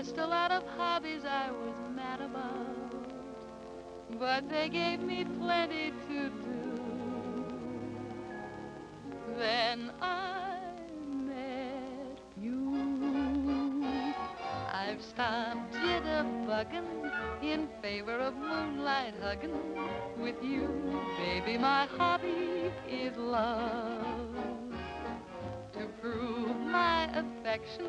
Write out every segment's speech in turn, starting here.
just a lot of hobbies I was mad about, but they gave me plenty to do. Then I met you. I've stopped jitterbugging in favor of moonlight hugging with you. Baby, my hobby is love. To prove my affection,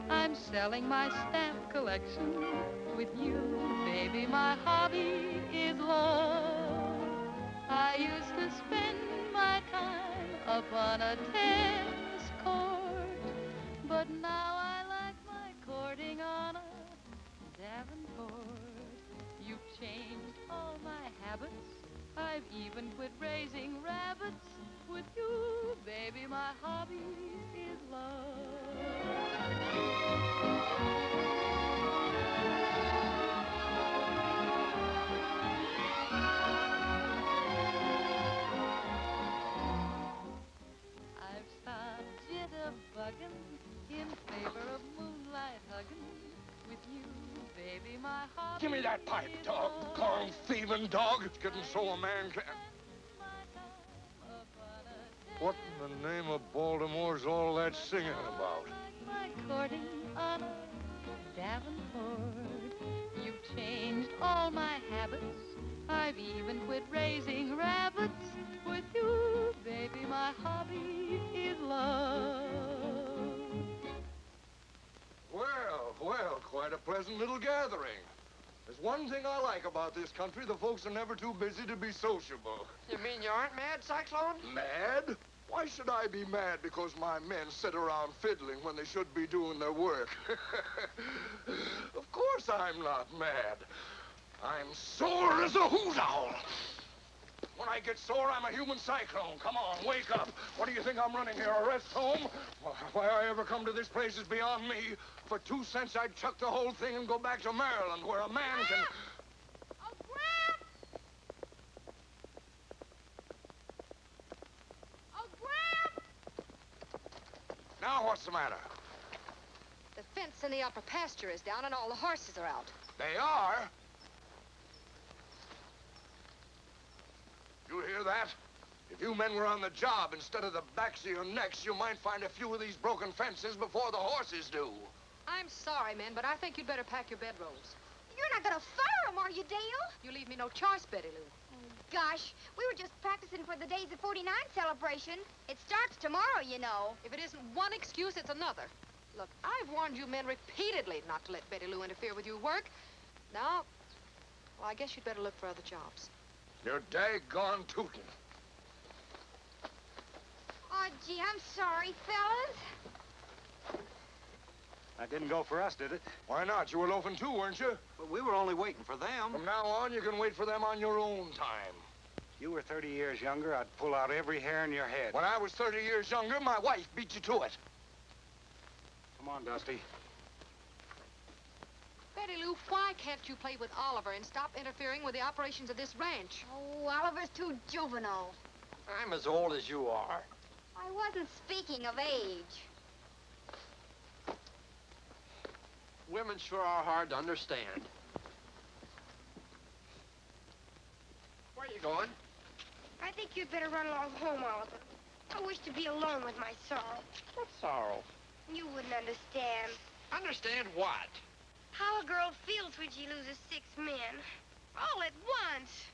I'm selling my stamp collection with you. Baby, my hobby is love. I used to spend my time upon a tennis court, but now I like my courting on a Davenport. You've changed all my habits. I've even quit raising rabbits with you. Baby, my hobby is love. I've stopped jitterbugging in favor of moonlight hugging with you, baby, my hobby. Give me that pipe, dog. Gone thieving dog. It's getting so a man can't. What in the name of Baltimore's all that singing about? My courting on a Davenport. You've changed all my habits. I've even quit raising rabbits with you, baby. My hobby is love. Well, quite a pleasant little gathering. There's one thing I like about this country. The folks are never too busy to be sociable. You mean you aren't mad, Cyclone? Mad? Why should I be mad because my men sit around fiddling when they should be doing their work? Of course I'm not mad. I'm sore as a hoot owl. When I get sore, I'm a human cyclone. Come on, wake up. What do you think I'm running here, a rest home? Why I ever come to this place is beyond me. For 2 cents, I'd chuck the whole thing and go back to Maryland, where a man can... Oh, Gramps! Oh, Gramps! Now, what's the matter? The fence in the upper pasture is down and all the horses are out. They are? You hear that? If you men were on the job instead of the backs of your necks, you might find a few of these broken fences before the horses do. I'm sorry, men, but I think you'd better pack your bedrolls. You're not gonna fire him, are you, Dale? You leave me no choice, Betty Lou. Oh, gosh, we were just practicing for the Days of 49 celebration. It starts tomorrow, you know. If it isn't one excuse, it's another. Look, I've warned you men repeatedly not to let Betty Lou interfere with your work. Now, well, I guess you'd better look for other jobs. You're daggone tootin'. Oh, gee, I'm sorry, fellas. That didn't go for us, did it? Why not? You were loafing too, weren't you? But we were only waiting for them. From now on, you can wait for them on your own time. If you were 30 years younger, I'd pull out every hair in your head. When I was 30 years younger, my wife beat you to it. Come on, Dusty. Betty Lou, why can't you play with Oliver and stop interfering with the operations of this ranch? Oh, Oliver's too juvenile. I'm as old as you are. I wasn't speaking of age. Women sure are hard to understand. Where are you going? I think you'd better run along home, Oliver. I wish to be alone with my sorrow. What sorrow? You wouldn't understand. Understand what? How a girl feels when she loses 6 men. All at once.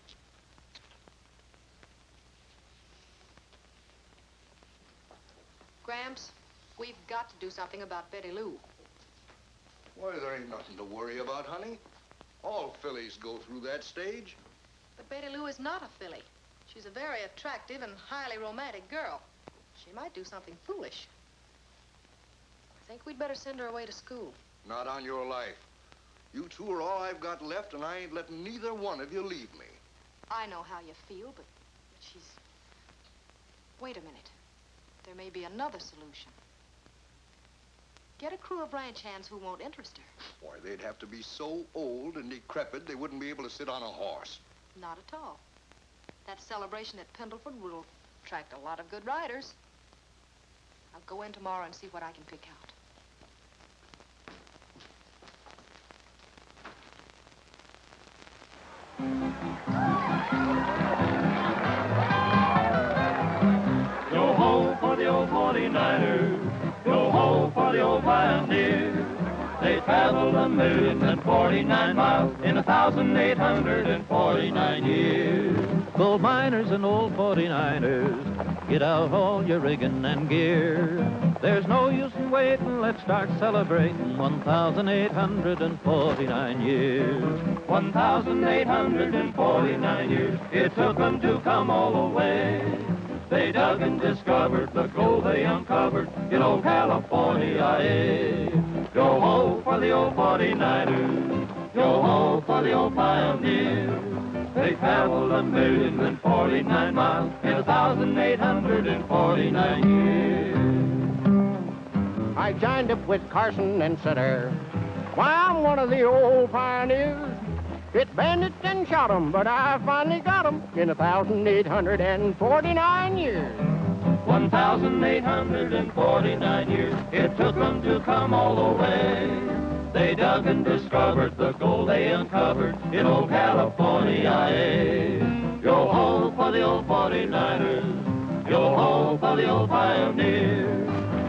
Gramps, we've got to do something about Betty Lou. Why, there ain't nothing to worry about, honey. All fillies go through that stage. But Betty Lou is not a filly. She's a very attractive and highly romantic girl. She might do something foolish. I think we'd better send her away to school. Not on your life. You two are all I've got left, and I ain't letting neither one of you leave me. I know how you feel, but she's... Wait a minute. There may be another solution. Get a crew of ranch hands who won't interest her. Why, they'd have to be so old and decrepit they wouldn't be able to sit on a horse. Not at all. That celebration at Pendleton will attract a lot of good riders. I'll go in tomorrow and see what I can pick out. 49ers. Go home for the old pioneers. They traveled 1,049 miles in 1,849 years. Gold miners and old 49ers, get out all your rigging and gear. There's no use in waiting, let's start celebrating 1,849 years. 1,849 years, it took them to come all the way. They dug and discovered the gold they uncovered in old California. Go home for the old 49ers, go home for the old pioneers. They traveled 1,049 miles in 1,849 years. I joined up with Carson and Sutter. Why, I'm one of the old pioneers. Hit bandits and shot 'em, but I finally got 'em in 1,849 years. 1,849 years, it took them to come all the way. They dug and discovered the gold they uncovered in old California. Go home for the old 49ers, go home for the old pioneers.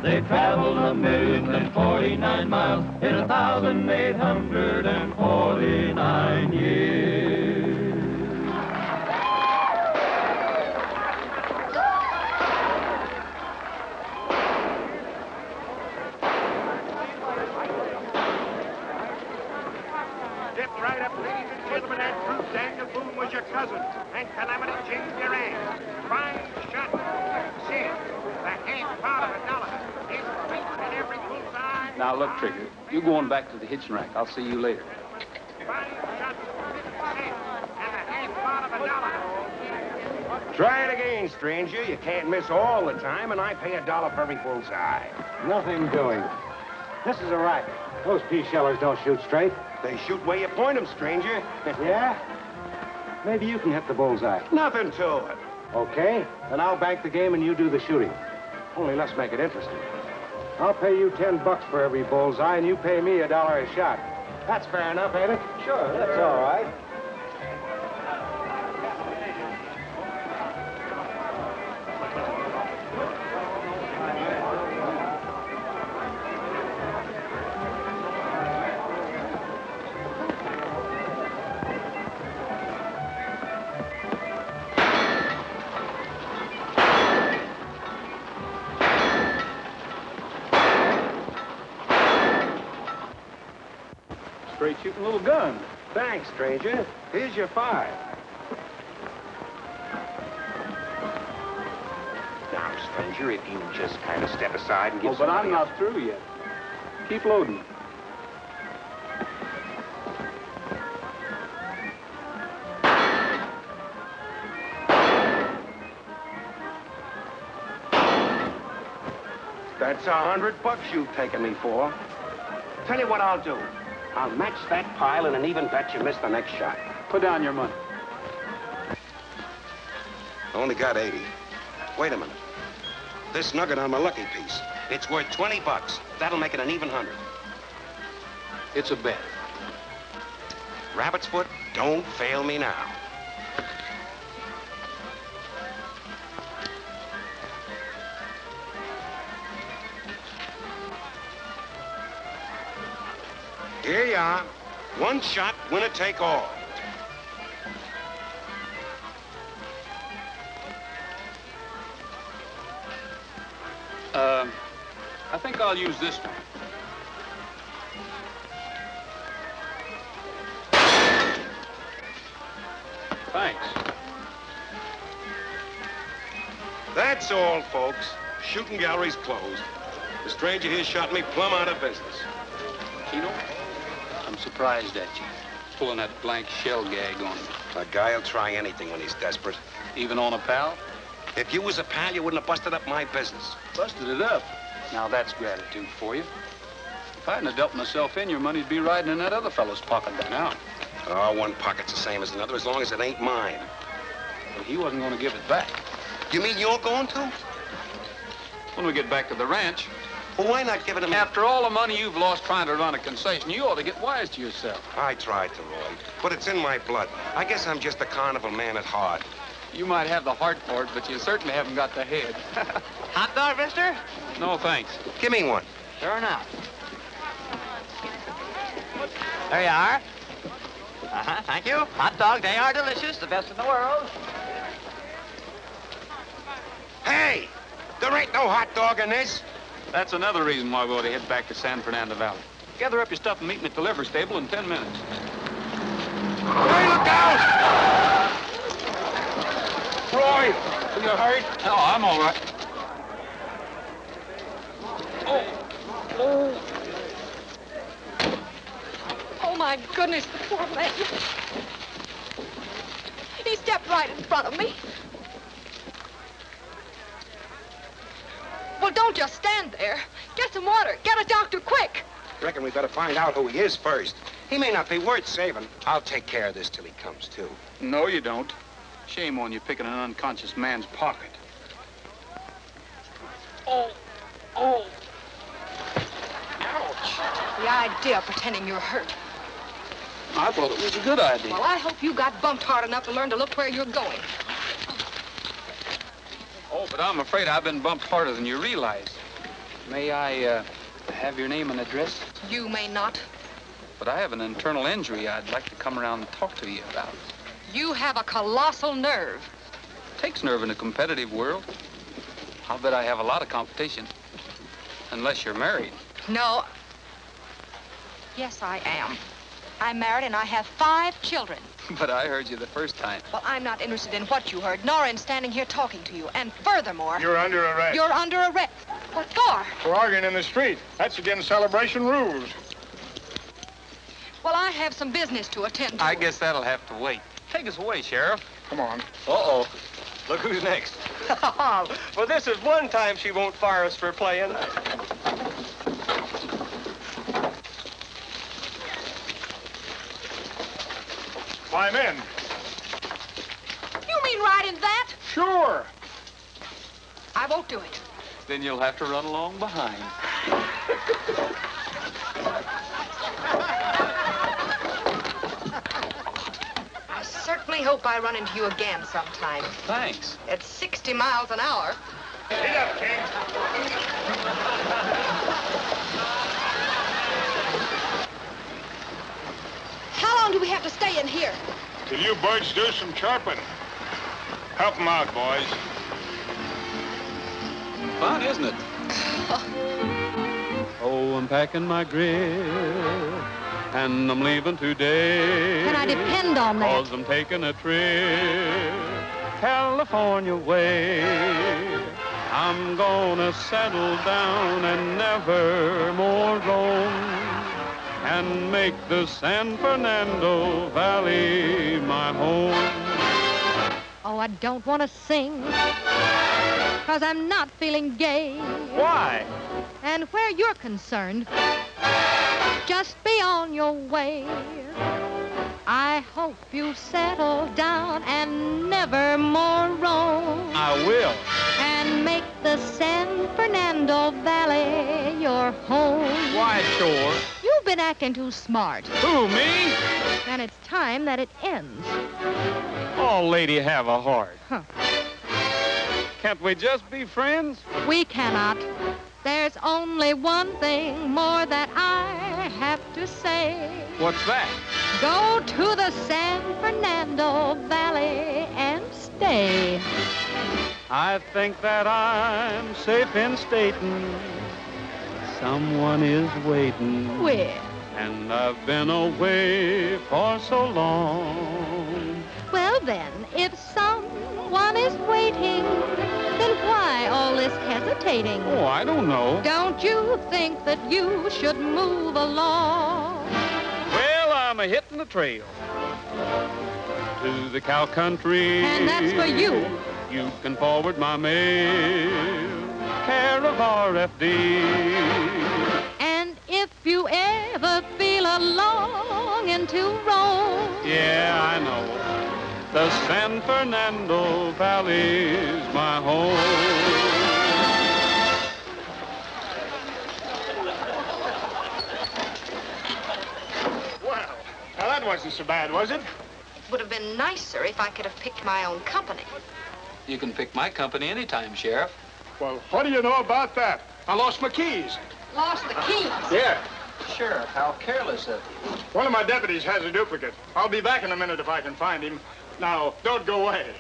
They traveled 1,049 miles in 1,849 years. Step right up, ladies and gentlemen, and prove Daniel Boone was your cousin, and Calamity James your aunt. Fine shot. Sin. The half part of $1. It's right in every bullseye. Now, look, Trigger, you going back to the hitching rack. I'll see you later. Fine shot. Sin. And the half part of $1. Try it again, stranger. You can't miss all the time, and I pay $1 for every bullseye. Nothing doing. This is a racket. Those pea-shellers don't shoot straight. They shoot where you point them, stranger. Yeah? Maybe you can hit the bullseye. Nothing to it. Okay, then I'll bank the game and you do the shooting. Only let's make it interesting. I'll pay you $10 for every bullseye, and you pay me $1 a shot. That's fair enough, ain't it? Sure, that's all right. Straight shooting little gun. Thanks, stranger. Here's your 5. Now, stranger, if you just kind of step aside and give But I'm somebody not else- through yet. Keep loading. That's $100 you've taken me for. Tell you what I'll do. I'll match that pile in an even bet you miss the next shot. Put down your money. Only got 80. Wait a minute. This nugget on my lucky piece. It's worth $20. That'll make it an even 100. It's a bet. Rabbit's foot, don't fail me now. Here you are. One shot, winner take all. I think I'll use this one. Thanks. That's all, folks. Shooting gallery's closed. The stranger here shot me plumb out of business. Keno, I'm surprised at you. Pulling that blank shell gag on me. A guy'll try anything when he's desperate. Even on a pal? If you was a pal, you wouldn't have busted up my business. Busted it up. Now that's gratitude for you. If I hadn't have dealt myself in, your money'd be riding in that other fellow's pocket by now. Oh, one pocket's the same as another as long as it ain't mine. Well, he wasn't going to give it back. You mean you're going to? When we get back to the ranch. Well, why not give it him? After all the money you've lost trying to run a concession, you ought to get wise to yourself. I tried to, Roy, but it's in my blood. I guess I'm just a carnival man at heart. You might have the heart for it, but you certainly haven't got the head. Hot dog, mister? No, thanks. Give me one. Sure enough. There you are. Thank you. Hot dog, they are delicious, the best in the world. Hey! There ain't no hot dog in this. That's another reason why we ought to head back to San Fernando Valley. Gather up your stuff and meet me at the livery stable in 10 minutes. Roy, look out! Roy, are you hurt? No, I'm all right. Oh, my goodness, the poor man. He stepped right in front of me. Well, don't just stand there. Get some water. Get a doctor, quick. Reckon we better find out who he is first. He may not be worth saving. I'll take care of this till he comes to. No, you don't. Shame on you picking an unconscious man's pocket. Oh. Ouch. The idea of pretending you're hurt. I thought it was a good idea. Well, I hope you got bumped hard enough to learn to look where you're going. Oh, but I'm afraid I've been bumped harder than you realize. May I, have your name and address? You may not. But I have an internal injury I'd like to come around and talk to you about. You have a colossal nerve. Takes nerve in a competitive world. I'll bet I have a lot of competition. Unless you're married. No. Yes, I am. I'm married and I have 5 children. But I heard you the first time. Well, I'm not interested in what you heard, nor in standing here talking to you. And furthermore... You're under arrest. You're under arrest. What for? For arguing in the street. That's against celebration rules. Well, I have some business to attend to. I guess that'll have to wait. Take us away, Sheriff. Come on. Uh-oh. Look who's next. Well, this is one time she won't fire us for playing. Climb in. You mean right in that? Sure. I won't do it. Then you'll have to run along behind. I certainly hope I run into you again sometime. Thanks. At 60 miles an hour. Get up, King. How long do we have to stay in here? Till you birds do some chirping. Help them out, boys. Fun, isn't it? Oh, I'm packing my grip, and I'm leaving today. Can I depend on that? 'Cause I'm taking a trip California way. I'm gonna settle down and never more roam, and make the San Fernando Valley my home. Oh, I don't want to sing, 'cause I'm not feeling gay. Why? And where you're concerned, just be on your way. I hope you settle down and never more roam, I will. and make the San Fernando Valley your home. Why, sure. You've been acting too smart, Who, me? and it's time that it ends. All lady have a heart. Huh. Can't we just be friends? We cannot. There's only one thing more that I have to say. What's that? Go to the San Fernando Valley and stay. I think that I'm safe in stating someone is waiting. Where? And I've been away for so long. Well then, if someone is waiting, then why all this hesitating? Oh, I don't know. Don't you think that you should move along? Well, I'm a-hitting the trail to the cow country. And that's for you. You can forward my mail, care of RFD. And if you ever feel a longing to roam, Yeah, I know. The San Fernando Valley's my home. Well, now that wasn't so bad, was it? would have been nicer if I could have picked my own company. You can pick my company anytime, Sheriff. Well, what do you know about that? I lost my keys. Lost the keys? Yeah. Sheriff, how careless of you. One of my deputies has a duplicate. I'll be back in a minute if I can find him. Now, don't go away.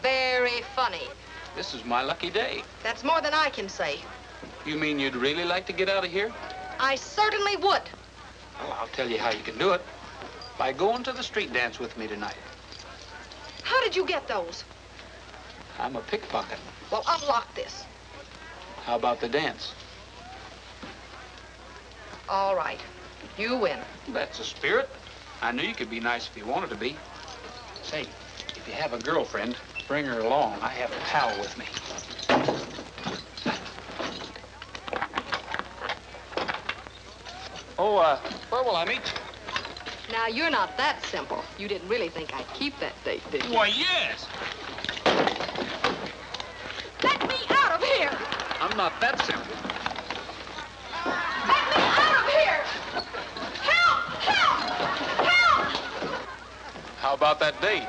Very funny. This is my lucky day. That's more than I can say. You mean you'd really like to get out of here? I certainly would. Well, I'll tell you how you can do it. By going to the street dance with me tonight. How did you get those? I'm a pickpocket. Well, unlock this. How about the dance? All right. You win. That's the spirit. I knew you could be nice if you wanted to be. Say, if you have a girlfriend, bring her along. I have a pal with me. Oh, where will I meet you? Now, you're not that simple. You didn't really think I'd keep that date, did you? Why, yes. Let me out of here! I'm not that simple. Let me out of here! Help! Help! Help! How about that date?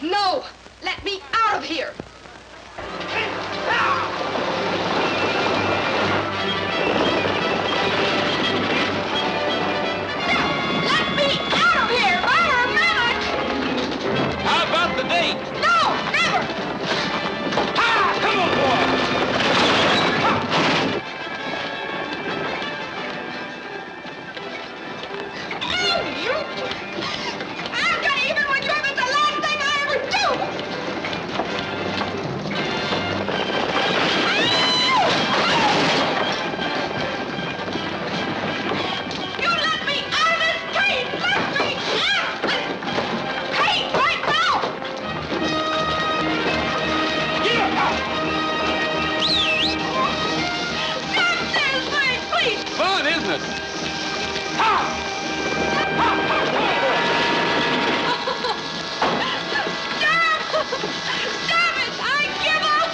No! Let me out of here! Let me out of here! For a minute! How about the date? No! Never! Ah, come on, boy! Oh, you! I'm gonna even with you if it's the last thing I ever do! You let me out of this cage! Let me out of this cage right now! Stop this thing, please! Fun, isn't it? Stop it! I give up!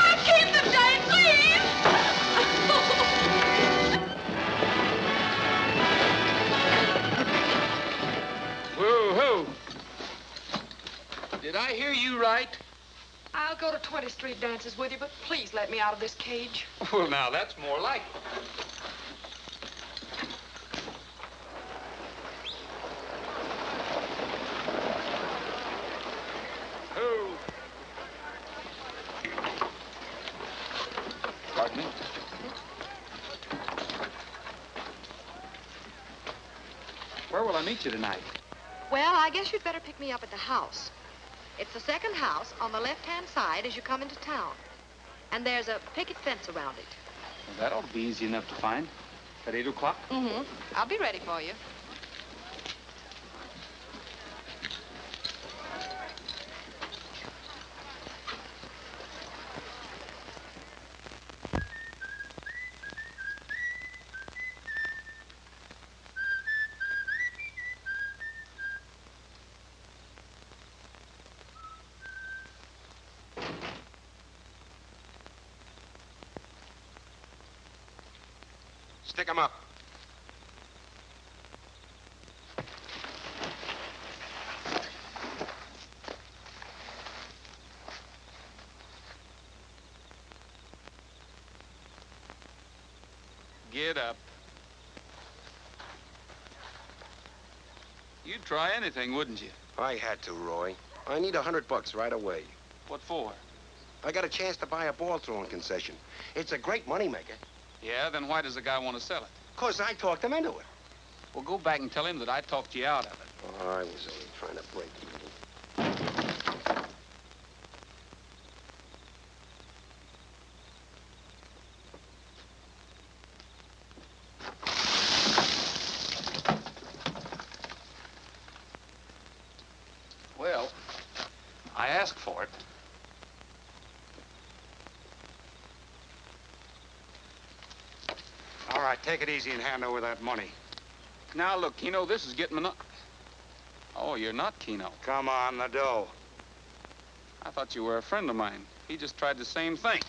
I'll keep the date, please! Whoa-ho. Did I hear you right? I'll go to 20th Street dances with you, but please let me out of this cage. Well, now, that's more like it. Who? Pardon me? Where will I meet you tonight? Well, I guess you'd better pick me up at the house. It's the second house on the left-hand side as you come into town. And there's a picket fence around it. Well, that ought to be easy enough to find. At 8 o'clock? Mm-hmm. I'll be ready for you. Stick 'em up. Get up. You'd try anything, wouldn't you? I had to, Roy. I need $100 right away. What for? I got a chance to buy a ball-throwing concession. It's a great moneymaker. Yeah, then why does the guy want to sell it? 'Cause I talked him into it. Well, go back and tell him that I talked you out of it. Oh, I was only trying to break even. Well, I asked for it. All right, take it easy and hand over that money. Now, look, Keno, this is getting Oh, you're not Keno. Come on, the dough. I thought you were a friend of mine. He just tried the same thing.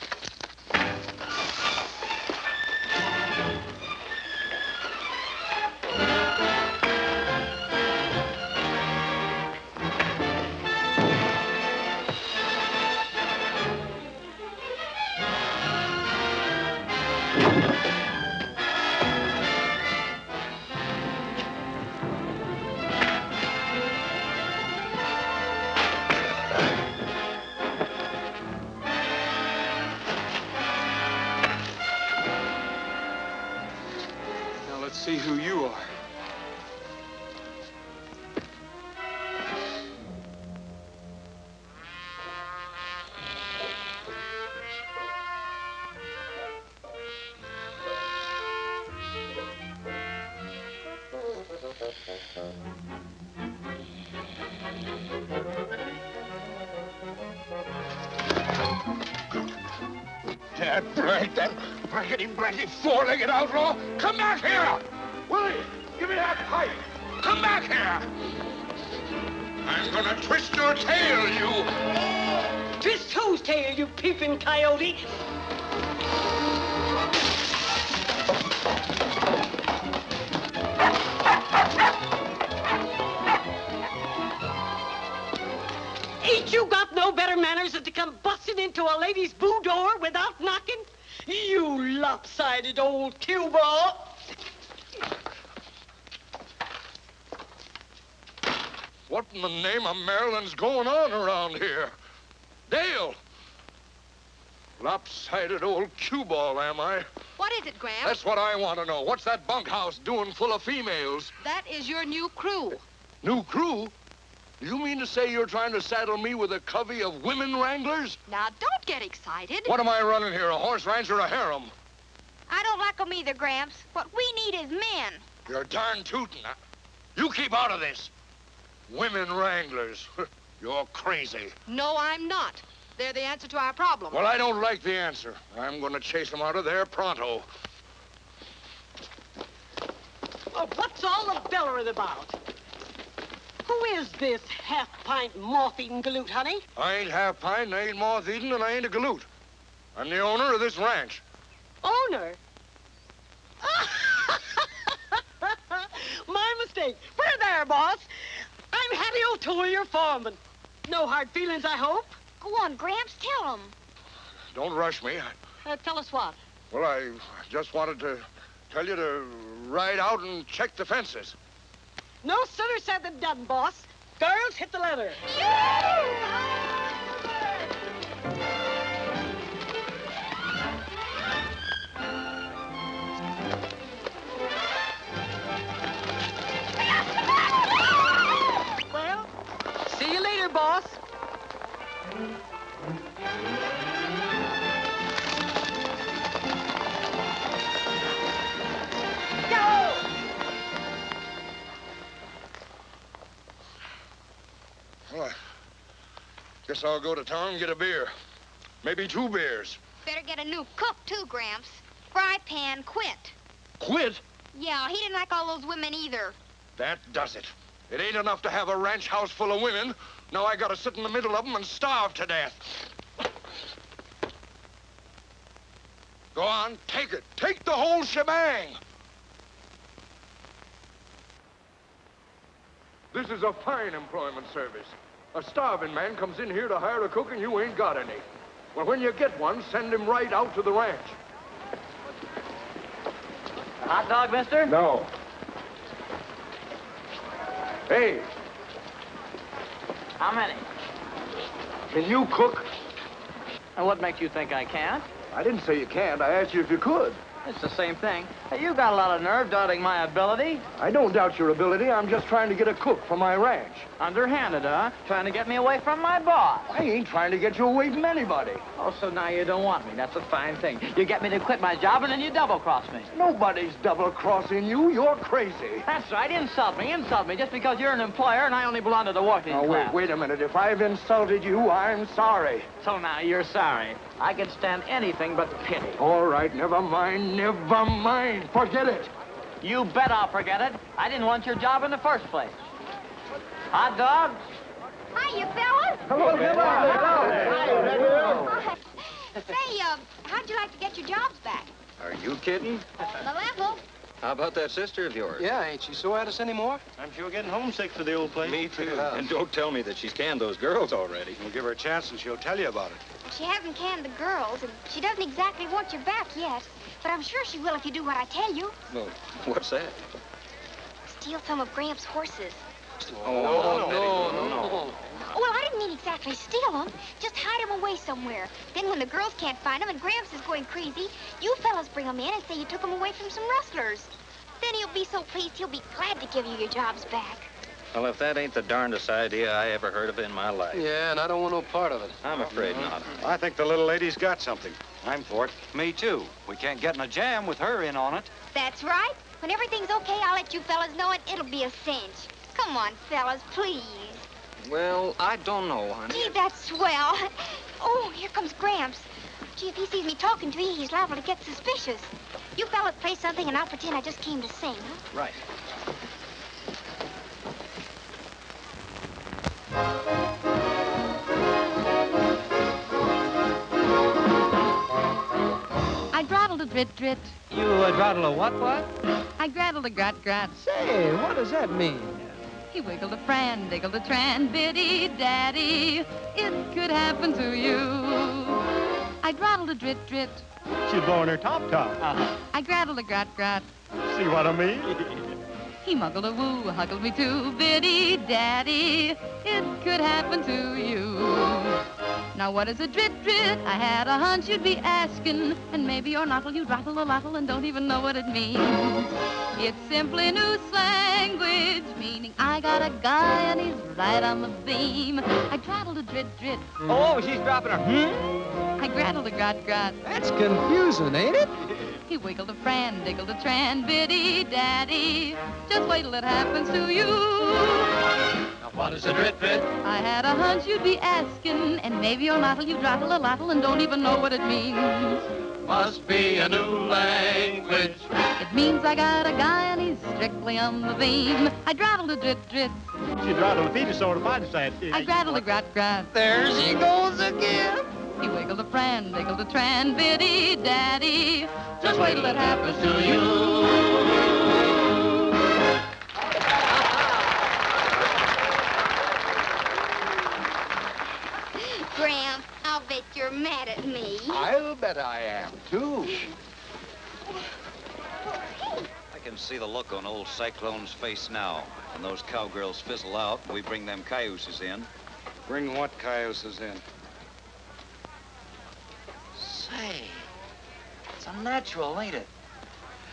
Now let's see who you are. Dad, that blankety four-legged outlaw! Come back here! Willie, give me that pipe! Come back here! I'm gonna twist your tail, you! Twist whose tail, you peeping coyote? Ain't you got no better manners than to come busting into a lady's boudoir without knocking? You lopsided old cue ball. What in the name of Maryland's going on around here? Dale! Lopsided old cue ball, am I? What is it, Gramps? That's what I want to know. What's that bunkhouse doing full of females? That is your new crew. New crew? Do you mean to say you're trying to saddle me with a covey of women wranglers? Now, don't get excited. What am I running here, a horse ranch or a harem? I don't like 'em either, Gramps. What we need is men. You're darn tootin'. You keep out of this. Women wranglers. You're crazy. No, I'm not. They're the answer to our problem. Well, I don't like the answer. I'm going to chase them out of there pronto. Oh, what's all the bellering about? Who is this half-pint moth-eating galoot, honey? I ain't half-pint, and I ain't moth-eating, and I ain't a galoot. I'm the owner of this ranch. Owner? My mistake. We're there, boss. I'm Hattie O'Toole, your foreman. No hard feelings, I hope? Go on, Gramps, tell 'em. Don't rush me. Tell us what? Well, I just wanted to tell you to ride out and check the fences. No sooner said than done, boss. Girls, hit the leather. Well, see you later, boss. Go! Well, I guess I'll go to town and get a beer. Maybe 2 beers. Better get a new cook, too, Gramps. Fry Pan quit. Quit? Yeah, he didn't like all those women either. That does it. It ain't enough to have a ranch house full of women. Now I gotta sit in the middle of them and starve to death. Go on, take it. Take the whole shebang. This is a fine employment service. A starving man comes in here to hire a cook and you ain't got any. Well, when you get one, send him right out to the ranch. A hot dog, mister? No. Hey, How many? can you cook? And what makes you think I can't? I didn't say you can't. I asked you if you could. It's the same thing. Hey, you got a lot of nerve doubting my ability. I don't doubt your ability. I'm just trying to get a cook for my ranch. Underhanded, huh? Trying to get me away from my boss. I ain't trying to get you away from anybody. Oh, so now you don't want me. That's a fine thing. You get me to quit my job and then you double-cross me. Nobody's double-crossing you. You're crazy. That's right. Insult me just because you're an employer and I only belong to the working class. Wait a minute. If I've insulted you, I'm sorry. So now you're sorry. I can stand anything but pity. All right, never mind, never mind. Forget it. You bet I'll forget it. I didn't want your job in the first place. Hot dogs? Hiya, fellas. Hello, Say, how'd you like to get your jobs back? Are you kidding? The level. How about that sister of yours? Yeah, ain't she so at us anymore? I'm sure getting homesick for the old place. Me too. And don't tell me that she's canned those girls already. We'll give her a chance and she'll tell you about it. She hasn't canned the girls, and she doesn't exactly want you back yet. But I'm sure she will if you do what I tell you. Well, what's that? Steal some of Gramps' horses. Oh, Oh, well, I didn't mean exactly steal them. Just hide them away somewhere. Then when the girls can't find them and Gramps is going crazy, you fellas bring them in and say you took them away from some rustlers. Then he'll be so pleased he'll be glad to give you your jobs back. Well, if that ain't the darndest idea I ever heard of in my life. Yeah, and I don't want no part of it. I'm afraid not. I think the little lady's got something. I'm for it. Me too. We can't get in a jam with her in on it. That's right. When everything's okay, I'll let you fellas know it. It'll be a cinch. Come on, fellas, please. Well, I don't know, honey. Gee, that's swell. Oh, here comes Gramps. Gee, if he sees me talking to you, he's liable to get suspicious. You fellas play something, and I'll pretend I just came to sing, huh? Right. I draddled a drit-drit. You draddle a what? I graddled a grat-grat. Say, what does that mean? He wiggled a fran, diggled a tran, biddy daddy, it could happen to you. I draddled a drit-drit. She's blowing her top. I graddled a grat-grat. See what I mean? He muggled a woo, huggled me too, biddy daddy, it could happen to you. Now what is a drit-drit? I had a hunch you'd be asking, and maybe you're nottle, you rattle a lottle and don't even know what it means. It's simply new language, meaning I got a guy and he's right on the beam. I draddled a drit-drit. Oh, she's dropping her. I graddled a grat-grat. That's confusing, ain't it? He wiggled a fran, diggled a tran, biddy daddy, just wait till it happens to you. Now what is a drit-drit? I had a hunch you'd be asking, and maybe you're nottle, you drottle a lottle and don't even know what it means. Must be a new language. It means I got a guy and he's strictly on the beam. I draddled a drit-drit. She draddled a feet sort of mighty sad. I graddled a grat-grat. There she goes again. He wiggled a fran, diggled a tran, biddy daddy, just wait till it happens to you. Gramps, I'll bet you're mad at me. I'll bet I am, too. I can see the look on old Cyclone's face now. When those cowgirls fizzle out, we bring them cayuses in. Bring what cayuses in? Say, it's a natural, ain't it?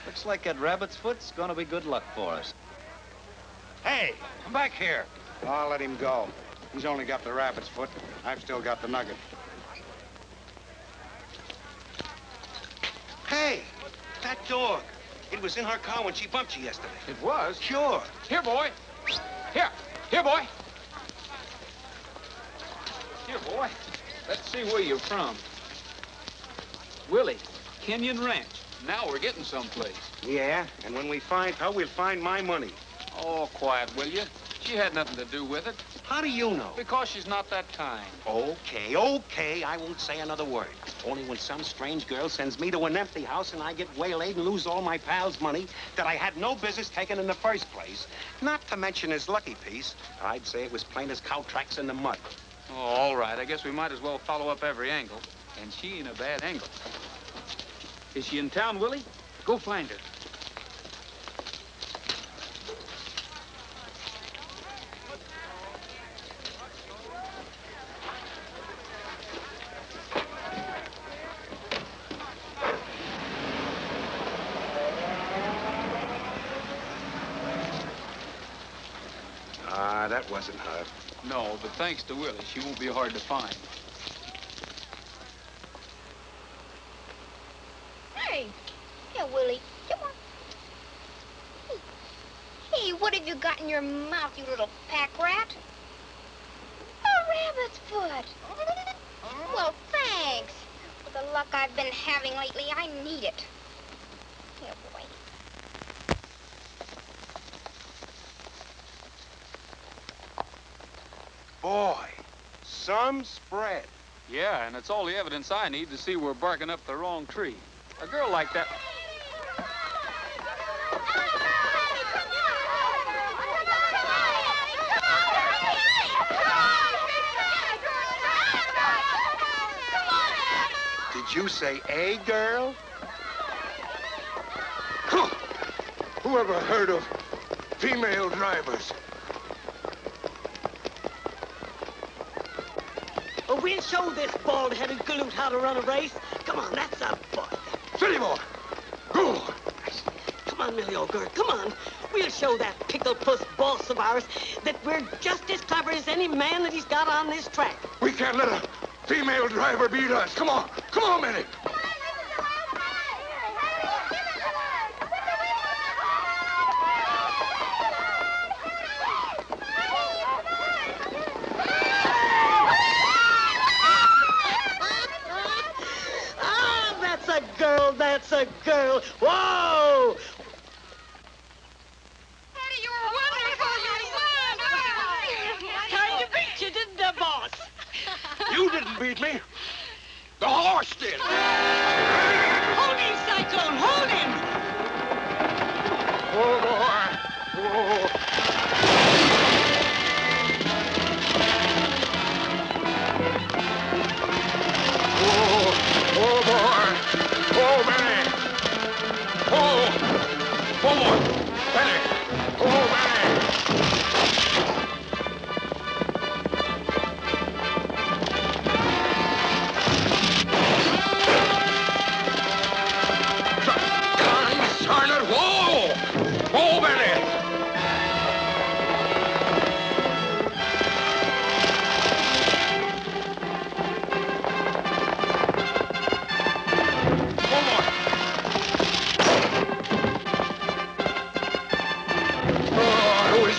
Looks like that rabbit's foot's gonna be good luck for us. Hey, come back here. I'll let him go. He's only got the rabbit's foot. I've still got the nugget. Hey, that dog. It was in her car when she bumped you yesterday. It was? Sure. Here, boy. Here, boy. Here, boy. Let's see where you're from. Willie, Kenyon Ranch. Now we're getting someplace. Yeah, and when we find her, we'll find my money. Oh, quiet, will you? She had nothing to do with it. How do you know? Because she's not that kind. Okay, I won't say another word. Only when some strange girl sends me to an empty house and I get waylaid and lose all my pals' money that I had no business taking in the first place. Not to mention his lucky piece. I'd say it was plain as cow tracks in the mud. Oh, all right. I guess we might as well follow up every angle. And she ain't a bad angle. Is she in town, Willie? Go find her. That wasn't her. No, but thanks to Willie, she won't be hard to find. Hey. Here, Willie. Come on. Hey, what have you got in your mouth, you little pack rat? A rabbit's foot. Well, thanks. With the luck I've been having lately, I need it. Here, boy. Boy, some spread. Yeah, and it's all the evidence I need to see we're barking up the wrong tree. A girl like that... Come on! you say a girl? Who ever heard of female drivers? Oh, we'll show this bald-headed galoot how to run a race. Come on, that's a boy. Steady, boy. Go. Come on, Millie, old girl, come on. We'll show that pickle-puss boss of ours that we're just as clever as any man that he's got on this track. We can't let a female driver beat us. Come on. Come on, Minnie. Ah, that's a girl, that's a girl. Whoa! Kind of beat you, didn't I, boss? You didn't beat me. The horse did. Hold him, Cyclone, hold him! Oh, boy. Oh. Oh, boy. Oh, Benny. Oh. One more. Benny. Oh, Benny. Darn it. Whoa. Whoa, Benny.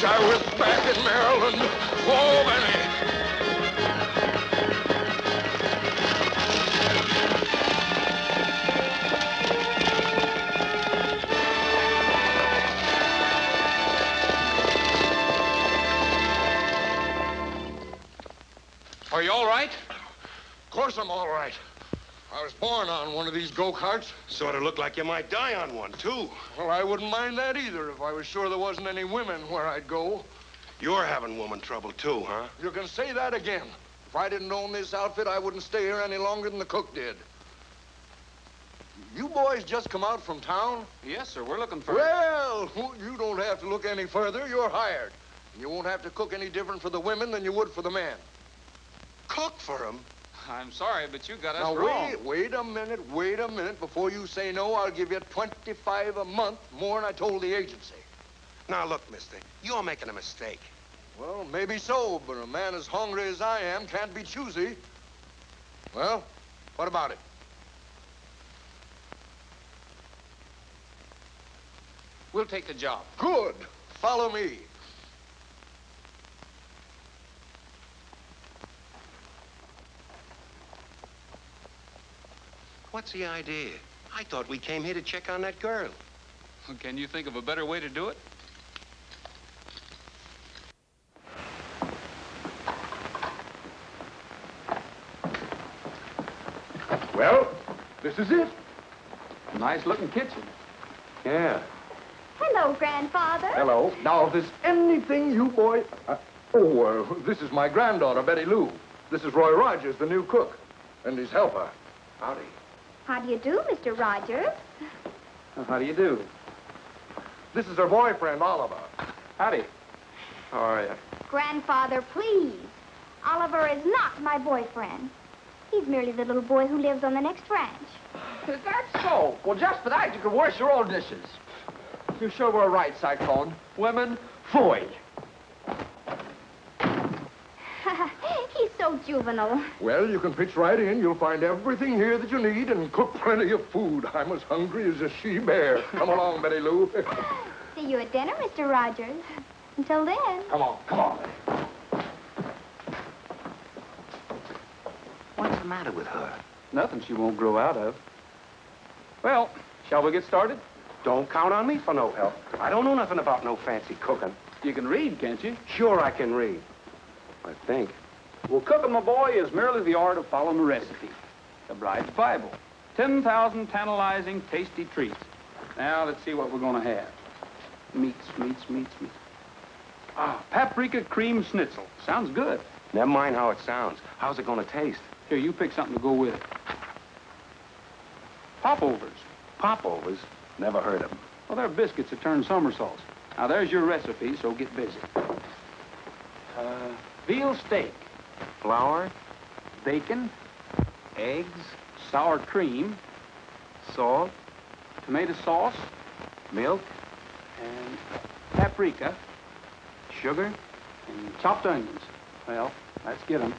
I was back in Maryland. Whoa, Benny. Are you all right? Of course I'm all right. I was born on one of these go-karts. Sort of look like you might die on one, too. Well, I wouldn't mind that either if I was sure there wasn't any women where I'd go. You're having woman trouble, too, huh? You can say that again. If I didn't own this outfit, I wouldn't stay here any longer than the cook did. You boys just come out from town? Yes, sir. We're looking for... Well, you don't have to look any further. You're hired. You won't have to cook any different for the women than you would for the men. Cook for them? I'm sorry, but you got us Now, wrong. wait a minute. Before you say no, I'll give you $25 a month more than I told the agency. Now, look, mister, you're making a mistake. Well, maybe so, but a man as hungry as I am can't be choosy. Well, what about it? We'll take the job. Good. Follow me. What's the idea? I thought we came here to check on that girl. Well, can you think of a better way to do it? Well, this is it. Nice-looking kitchen. Yeah. Hello, Grandfather. Hello. Now, if there's anything you boys... this is my granddaughter, Betty Lou. This is Roy Rogers, the new cook, and his helper. Howdy. How do you do, Mr. Rogers? How do you do? This is her boyfriend, Oliver. Howdy. How are you? Grandfather, please. Oliver is not my boyfriend. He's merely the little boy who lives on the next ranch. Is that so? Well, just for that, you could wash your own dishes. You sure were right, Cyclone. Women, phooey. He's so juvenile. Well, you can pitch right in. You'll find everything here that you need and cook plenty of food. I'm as hungry as a she-bear. Come along, Betty Lou. See you at dinner, Mr. Rogers. Until then. Come on, Betty. What's the matter with her? Nothing she won't grow out of. Well, shall we get started? Don't count on me for no help. I don't know nothing about no fancy cooking. You can read, can't you? Sure I can read. I think. Well, cooking, my boy, is merely the art of following a recipe. The Bride's Bible. 10,000 tantalizing, tasty treats. Now, let's see what we're going to have. Meats. Ah, paprika cream schnitzel. Sounds good. Never mind how it sounds. How's it going to taste? Here, you pick something to go with it. Popovers. Popovers? Never heard of them. Well, they're biscuits that turn somersaults. Now, there's your recipe, so get busy. Veal steak. Flour, Bacon. eggs, Sour cream. salt, Tomato sauce. milk, And paprika. sugar. And chopped onions. Well, let's get them.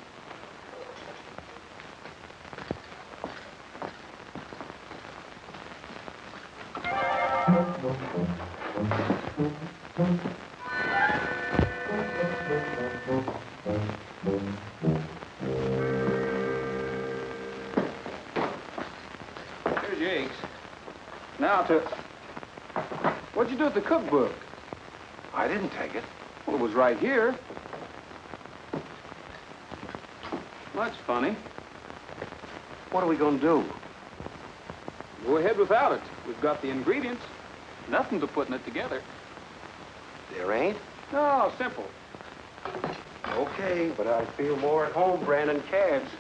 Here's your eggs. Now what'd you do with the cookbook? I didn't take it. Well, it was right here. That's funny. What are we going to do? Go ahead without it. We've got the ingredients. Nothing to putting it together. There ain't? No, simple. Okay, but I feel more at home branding calves.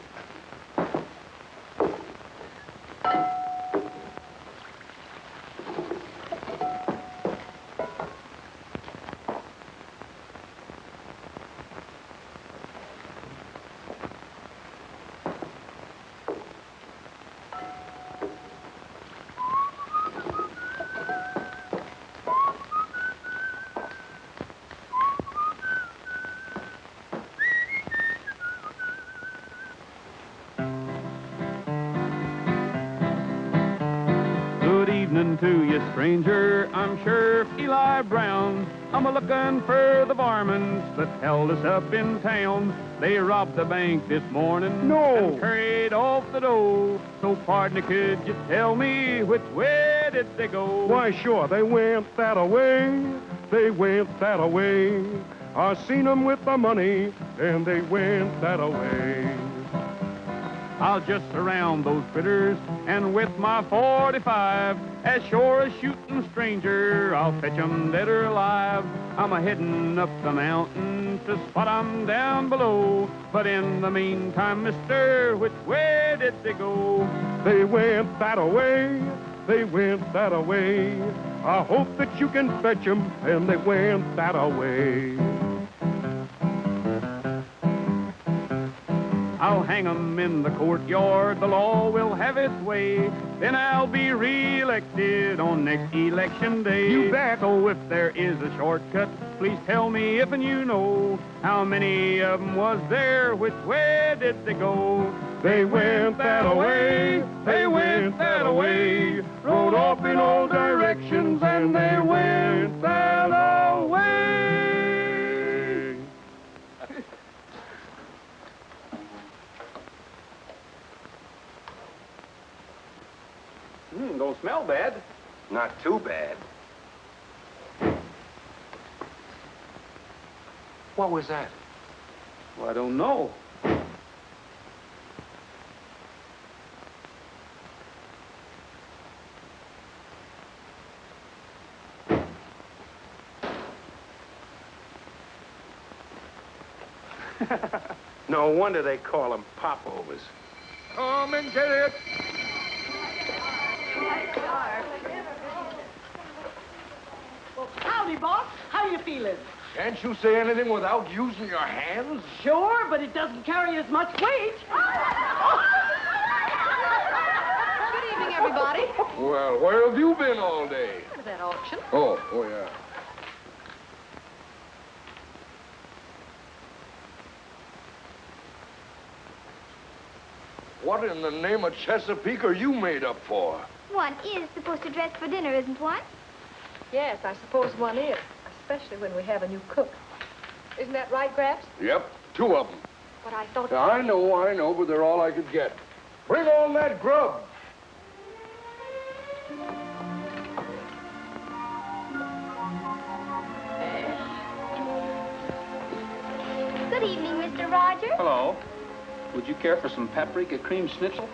To you, stranger, I'm Sheriff Eli Brown. I'm a-looking for the varmints that held us up in town. They robbed the bank this morning. No. And carried off the dough. So, partner, could you tell me which way did they go? Why, sure, they went that away. They went that away. I seen 'em with the money, and they went that away. I'll just surround those critters, and with my 45, as sure as shooting stranger, I'll fetch 'em dead or alive. I'm a-heading up the mountain to spot 'em down below. But in the meantime, mister, which way did they go? They went that away. They went that away. I hope that you can fetch 'em, and they went that away. I'll hang 'em in the courtyard, the law will have its way. Then I'll be re-elected on next election day. You bet. So if there is a shortcut, please tell me if and you know. How many of 'em was there? Which way did they go? They went that away. They went that away. Rode off in all directions, and they went that away. Don't smell bad. Not too bad. What was that? Well, I don't know. No wonder they call them popovers. Come and get it. Well, howdy, boss. How you feeling? Can't you say anything without using your hands? Sure, but it doesn't carry as much weight. Good evening, everybody. Well, where have you been all day? At that auction. Oh, yeah. What in the name of Chesapeake are you made up for? One is supposed to dress for dinner, isn't one? Yes, I suppose one is, especially when we have a new cook. Isn't that right, Gramps? Yep, 2 of them. But I thought... I know, but they're all I could get. Bring on that grub. Good evening, Mr. Rogers. Hello. Would you care for some paprika cream schnitzel?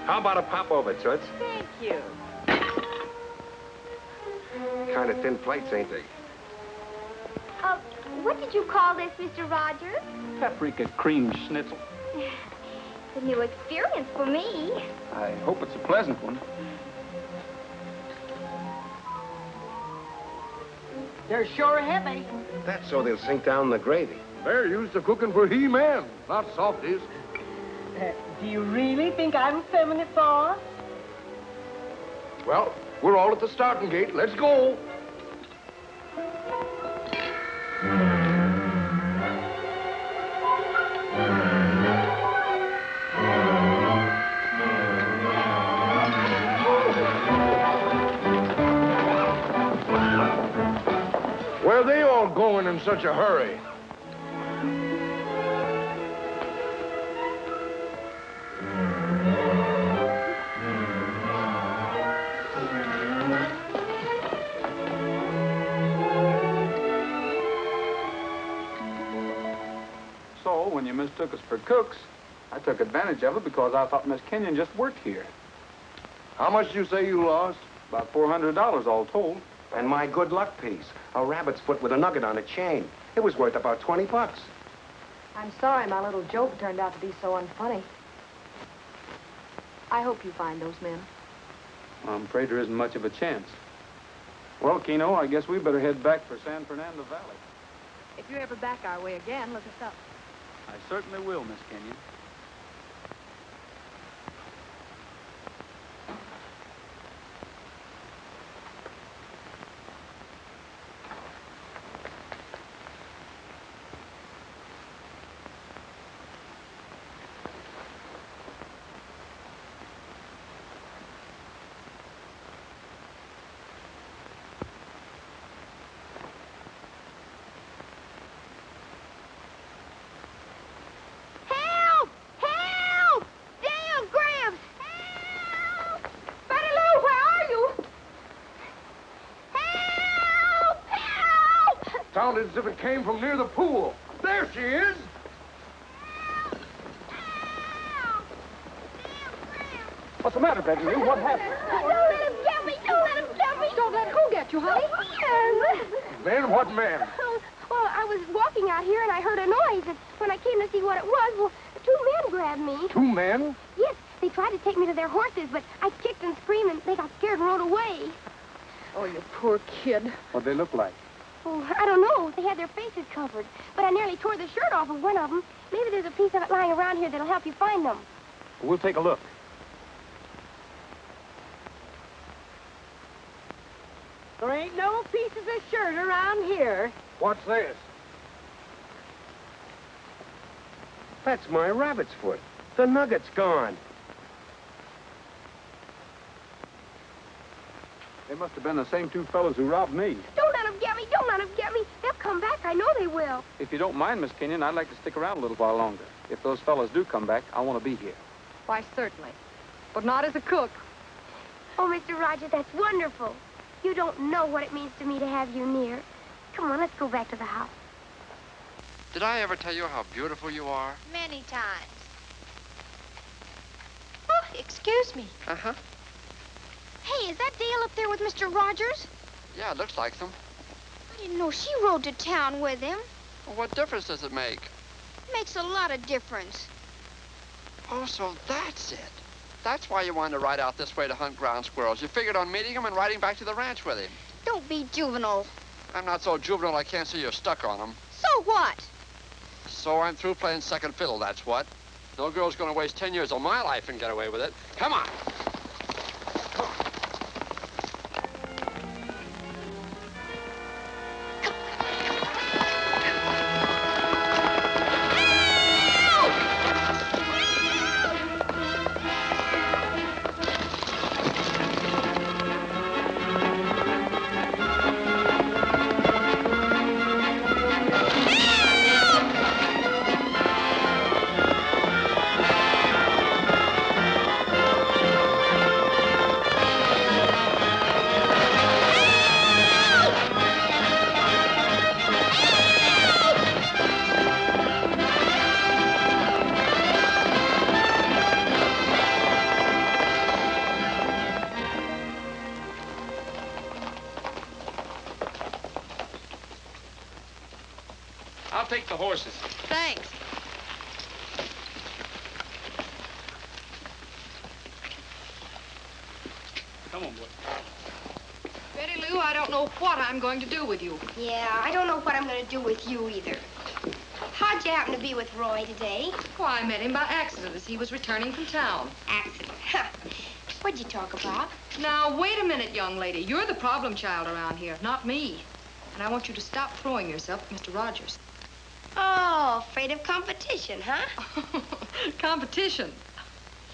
How about a popover, Toots? Thank you. Kind of thin plates, ain't they? What did you call this, Mr. Rogers? Paprika cream schnitzel. It's a new experience for me. I hope it's a pleasant one. They're sure heavy. That's so they'll sink down the gravy. They're used to cooking for he-men, not softies. Do you really think I'm feminine, boss? Well, we're all at the starting gate. Let's go. Where are they all going in such a hurry? So, when you mistook us for cooks, I took advantage of it because I thought Miss Kenyon just worked here. How much did you say you lost? About $400 all told. And my good luck piece, a rabbit's foot with a nugget on a chain. It was worth about 20 bucks. I'm sorry my little joke turned out to be so unfunny. I hope you find those men. I'm afraid there isn't much of a chance. Well, Keno, I guess we better head back for San Fernando Valley. If you're ever back our way again, look us up. I certainly will, Miss Kenyon. Help! Help! Damn, Gramps! Help! Buddy Lou, where are you? Help! Help! Sounded as if it came from near the pool. There she is. What's the matter, Betty Lou? What happened? Don't let him get me! Don't let him get me! Don't let who get you, honey? Men? What men? Well, I was walking out here and I heard a noise, and when I came to see what it was, well, two men grabbed me. Two men? Yes, they tried to take me to their horses, but I kicked and screamed, and they got scared and rode away. Oh, you poor kid. What'd they look like? Oh, I don't know. They had their faces covered, but I nearly tore the shirt off of one of them. Maybe there's a piece of it lying around here that'll help you find them. We'll take a look. There ain't no pieces of shirt around here. What's this? That's my rabbit's foot. The nugget's gone. They must have been the same two fellows who robbed me. Don't let them get me. Don't let them get me. They'll come back. I know they will. If you don't mind, Miss Kenyon, I'd like to stick around a little while longer. If those fellows do come back, I want to be here. Why, certainly. But not as a cook. Oh, Mr. Rogers, that's wonderful. You don't know what it means to me to have you near. Come on, let's go back to the house. Did I ever tell you how beautiful you are? Many times. Oh, excuse me. Uh-huh. Hey, is that Dale up there with Mr. Rogers? Yeah, it looks like them. I didn't know she rode to town with him. Well, what difference does it make? Makes a lot of difference. Oh, so that's it. That's why you wanted to ride out this way to hunt ground squirrels. You figured on meeting him and riding back to the ranch with him. Don't be juvenile. I'm not so juvenile I can't see you're stuck on him. So what? So I'm through playing second fiddle, that's what. No girl's gonna waste 10 years of my life and get away with it. Come on. I'll take the horses. Thanks. Come on, boy. Betty Lou, I don't know what I'm going to do with you. Yeah, I don't know what I'm going to do with you either. How'd you happen to be with Roy today? Why, I met him by accident as he was returning from town. Accident. Huh. What'd you talk about? Now, wait a minute, young lady. You're the problem child around here, not me. And I want you to stop throwing yourself at Mr. Rogers. Oh, afraid of competition, huh? Competition?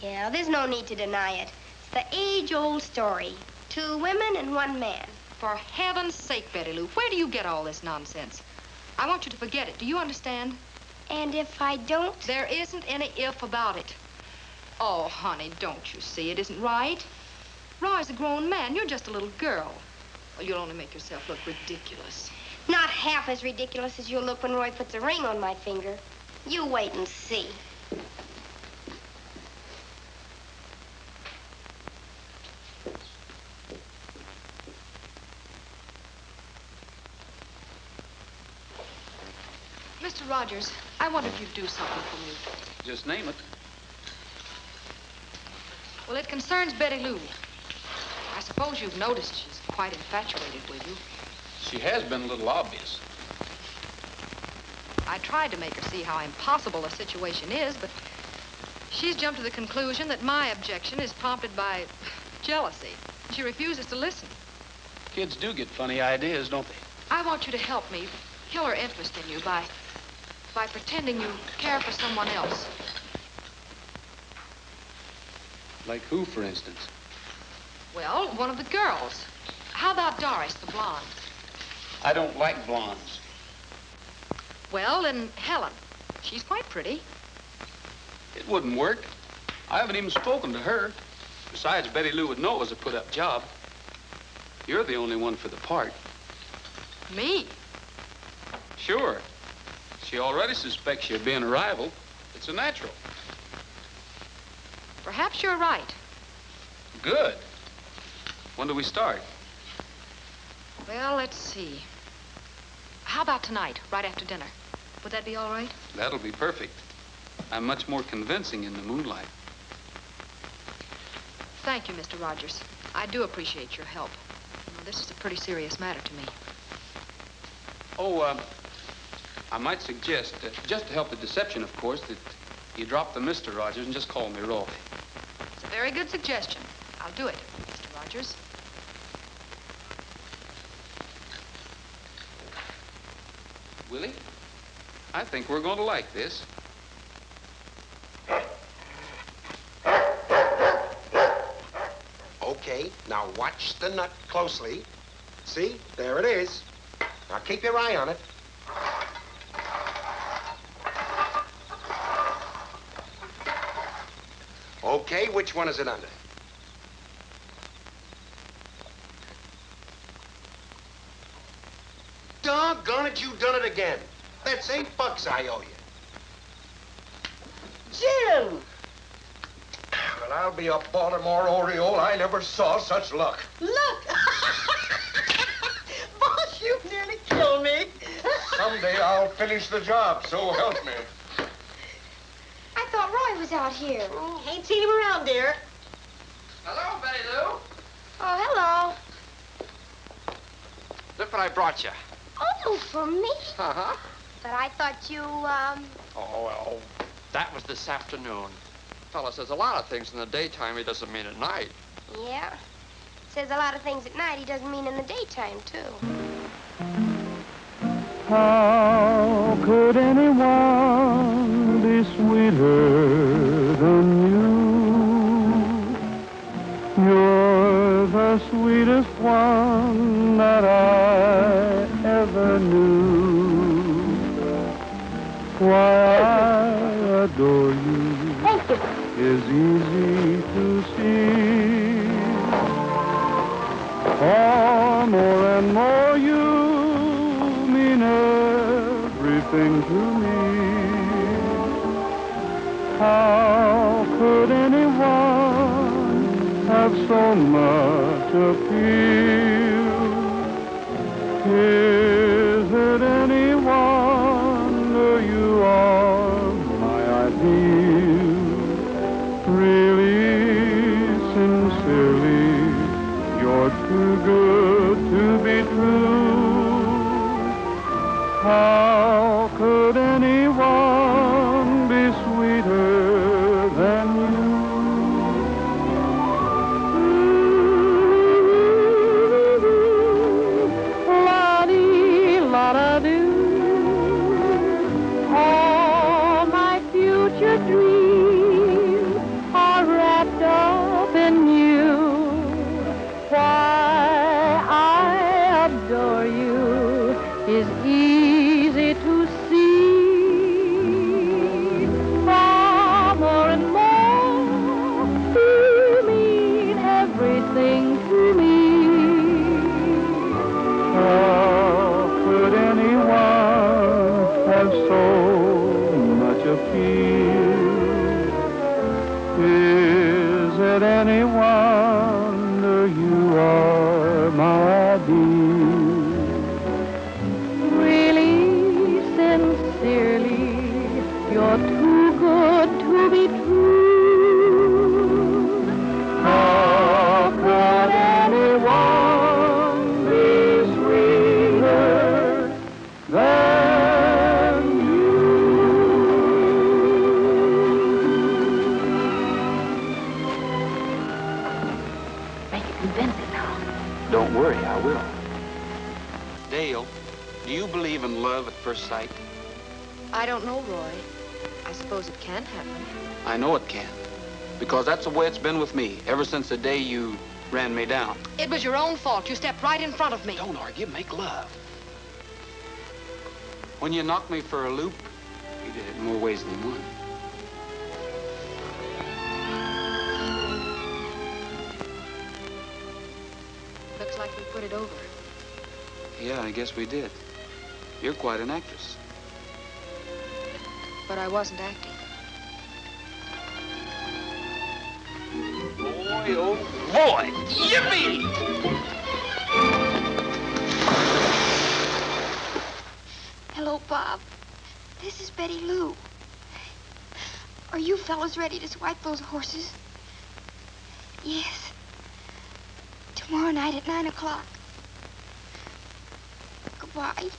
Yeah, there's no need to deny it. It's the age-old story. 2 women and 1 man. For heaven's sake, Betty Lou, where do you get all this nonsense? I want you to forget it. Do you understand? And if I don't? There isn't any if about it. Oh, honey, don't you see? It isn't right. Roy's a grown man. You're just a little girl. Well, you'll only make yourself look ridiculous. Not half as ridiculous as you'll look when Roy puts a ring on my finger. You wait and see. Mr. Rogers, I wonder if you'd do something for me. Just name it. Well, it concerns Betty Lou. I suppose you've noticed she's quite infatuated with you. She has been a little obvious. I tried to make her see how impossible the situation is, but she's jumped to the conclusion that my objection is prompted by jealousy. She refuses to listen. Kids do get funny ideas, don't they? I want you to help me kill her interest in you by pretending you care for someone else. Like who, for instance? Well, one of the girls. How about Doris, the blonde? I don't like blondes. Well, then Helen. She's quite pretty. It wouldn't work. I haven't even spoken to her. Besides, Betty Lou would know it was a put-up job. You're the only one for the part. Me? Sure. She already suspects you of being a rival. It's a natural. Perhaps you're right. Good. When do we start? Well, let's see. How about tonight, right after dinner? Would that be all right? That'll be perfect. I'm much more convincing in the moonlight. Thank you, Mr. Rogers. I do appreciate your help. You know, this is a pretty serious matter to me. Oh, I might suggest, just to help the deception, of course, that you drop the Mr. Rogers and just call me Roy. It's a very good suggestion. I'll do it, Mr. Rogers. Willie, I think we're going to like this. Okay, now watch the nut closely. See, there it is. Now keep your eye on it. Okay, which one is it under? Doggone it, you done it again. That's $8 I owe you. Jim! Well, I'll be a Baltimore Oriole. I never saw such luck. Look! Boss, you nearly killed me. Someday I'll finish the job, so help me. I thought Roy was out here. Ain't seen him around, dear. Hello, Betty Lou. Oh, hello. Look what I brought you. Oh, for me? Uh-huh. But I thought you, Oh, well, that was this afternoon. Fella says a lot of things in the daytime he doesn't mean at night. Yeah. Says a lot of things at night he doesn't mean in the daytime, too. How could anyone be sweeter than you? You're the sweetest one that I ever knew. Why I adore you is easy to see. Oh, more and more you mean everything to me. How could anyone have so much appeal? Is it any wonder you are my ideal? Really, sincerely, too good to be true. How could anyone be sweeter than you? La-dee-la-da-doo. All my future dreams are wrapped up in you. Why I adore you is easy to see. Far more and more, you mean everything to me. How could anyone have so much appeal? Is it any wonder you are my dear? Really, sincerely, you're too good to be true. How could anyone be sweeter than Make it convincing now. Don't worry, I will. Dale, do you believe in love at first sight? I don't know, Roy. I suppose it can happen. I know it can. Because that's the way it's been with me ever since the day you ran me down. It was your own fault. You stepped right in front of me. Don't argue, make love. When you knocked me for a loop, you did it in more ways than one. Looks like we put it over. Yeah, I guess we did. You're quite an actress. But I wasn't acting. Boy, oh boy! Yippee! Hello, Bob. This is Betty Lou. Are you fellows ready to swipe those horses? Yes. Tomorrow night at 9 o'clock. Goodbye.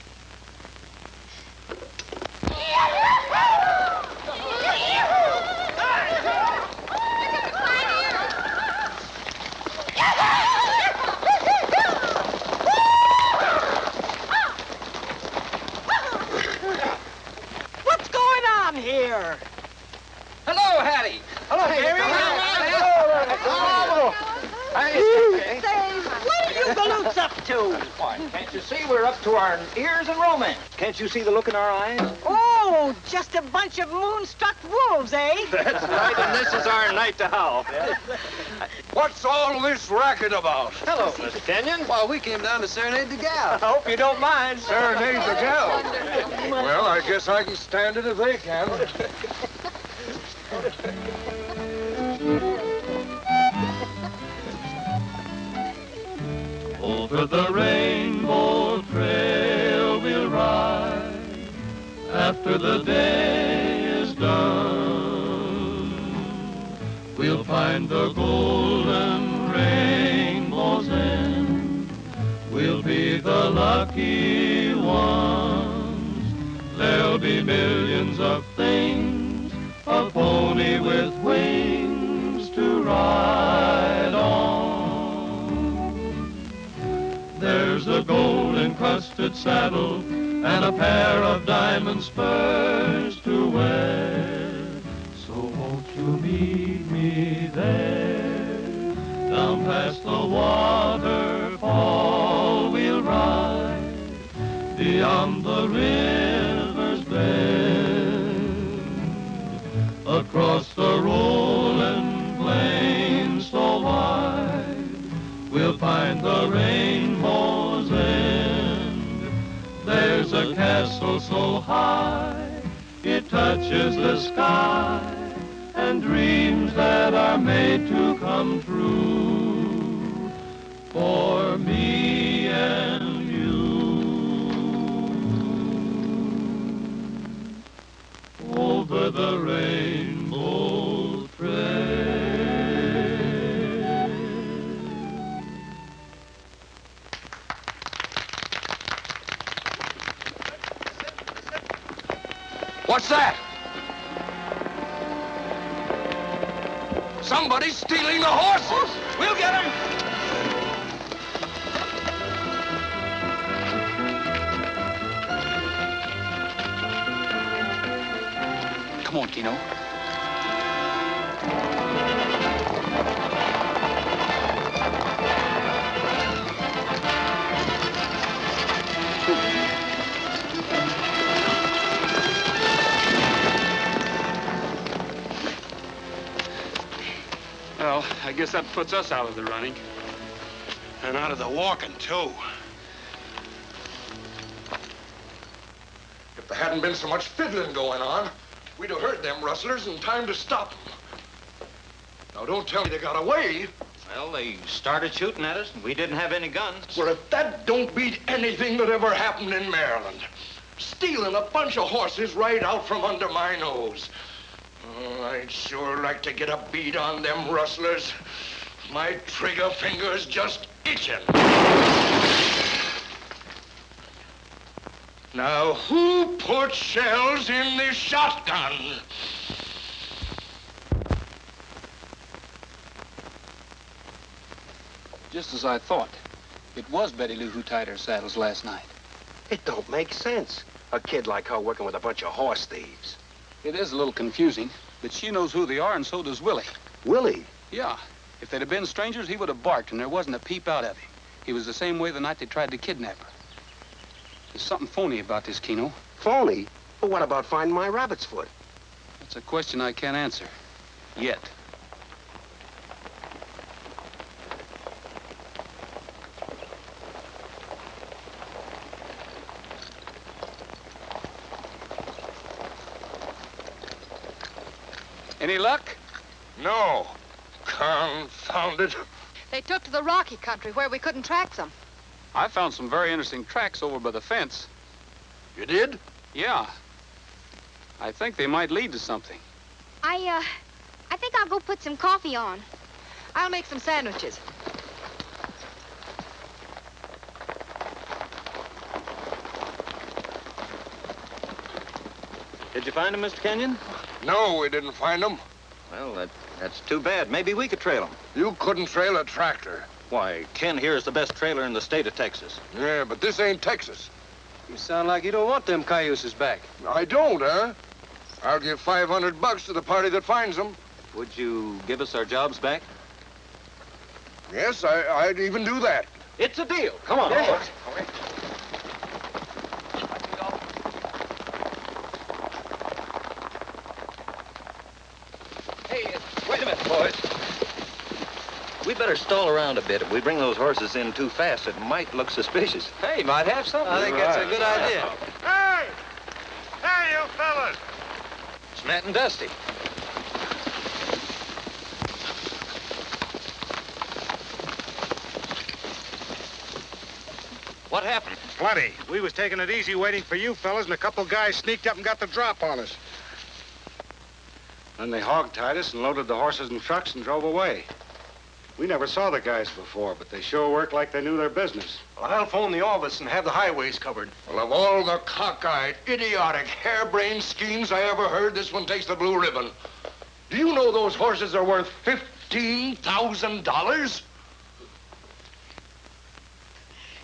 What's going on here? Hello, Hattie. Hello, Harry. Hello. Say, what are you galoots up to? Why, can't you see we're up to our ears in romance? Can't you see the look in our eyes? Oh, just a bunch of moonstruck wolves, eh? That's right, and this is our night to howl. What's all this racket about? Hello, Mr. Kenyon. Well, we came down to serenade the gal. I hope you don't mind. Serenade the gal. Well, I guess I can stand it if they can. Over the rainbow trail we'll ride after the day is done. We'll find the golden rainbow's end. We'll be the lucky ones. There'll be millions of things, a pony with wings to ride on. There's a gold-encrusted saddle and a pair of diamond spurs to wear. So won't you meet me there? Down past the waterfall we'll ride, beyond the river's bend, across the rolling plains so wide, we'll find the rainbow's end. There's a castle so high, it touches the sky, and dreams that are made to come true for me and you. Over the rainbow trail. What's that? Somebody's stealing the horses! We'll get him! Come on, Keno. Well, I guess that puts us out of the running. And out of the walking, too. If there hadn't been so much fiddling going on, we'd have heard them rustlers in time to stop them. Now, don't tell me they got away. Well, they started shooting at us, and we didn't have any guns. Well, if that don't beat anything that ever happened in Maryland. Stealing a bunch of horses right out from under my nose. Oh, I'd sure like to get a beat on them rustlers. My trigger finger's just itching. Now, who put shells in this shotgun? Just as I thought. It was Betty Lou who tied her saddles last night. It don't make sense. A kid like her working with a bunch of horse thieves. It is a little confusing, but she knows who they are, and so does Willie. Willie? Yeah. If they'd have been strangers, he would have barked, and there wasn't a peep out of him. He was the same way the night they tried to kidnap her. There's something phony about this, Keno. Phony? But what about finding my rabbit's foot? That's a question I can't answer. Yet. Any luck? No. Confound it. They took to the rocky country where we couldn't track them. I found some very interesting tracks over by the fence. You did? Yeah. I think they might lead to something. I think I'll go put some coffee on. I'll make some sandwiches. Did you find him, Mr. Kenyon? No, we didn't find them. Well, that's too bad. Maybe we could trail him. You couldn't trail a tractor. Why, Ken here is the best trailer in the state of Texas. Yeah, but this ain't Texas. You sound like you don't want them cayuses back. I don't, huh? I'll give $500 to the party that finds them. Would you give us our jobs back? Yes, I'd even do that. It's a deal. Come on, Yeah. boys. Hey, wait a minute, boys. We better stall around a bit. If we bring those horses in too fast, it might look suspicious. Hey, might have something. I think that's a good idea. Hey! Hey, you fellas! It's Matt and Dusty. What happened? Plenty. We was taking it easy waiting for you fellas, and a couple guys sneaked up and got the drop on us. Then they hog-tied us and loaded the horses and trucks and drove away. We never saw the guys before, but they sure worked like they knew their business. Well, I'll phone the office and have the highways covered. Well, of all the cockeyed, idiotic, harebrained schemes I ever heard, this one takes the blue ribbon. Do you know those horses are worth $15,000?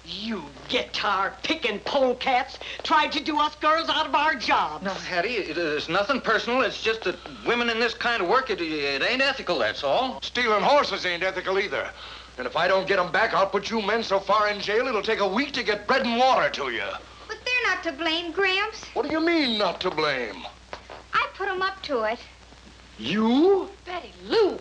You guitar-picking polecats tried to do us girls out of our jobs. No, Hattie, it's nothing personal. It's just that women in this kind of work, it ain't ethical, that's all. Stealing horses ain't ethical either. And if I don't get them back, I'll put you men so far in jail, it'll take a week to get bread and water to you. But they're not to blame, Gramps. What do you mean, not to blame? I put them up to it. You? Betty Lou.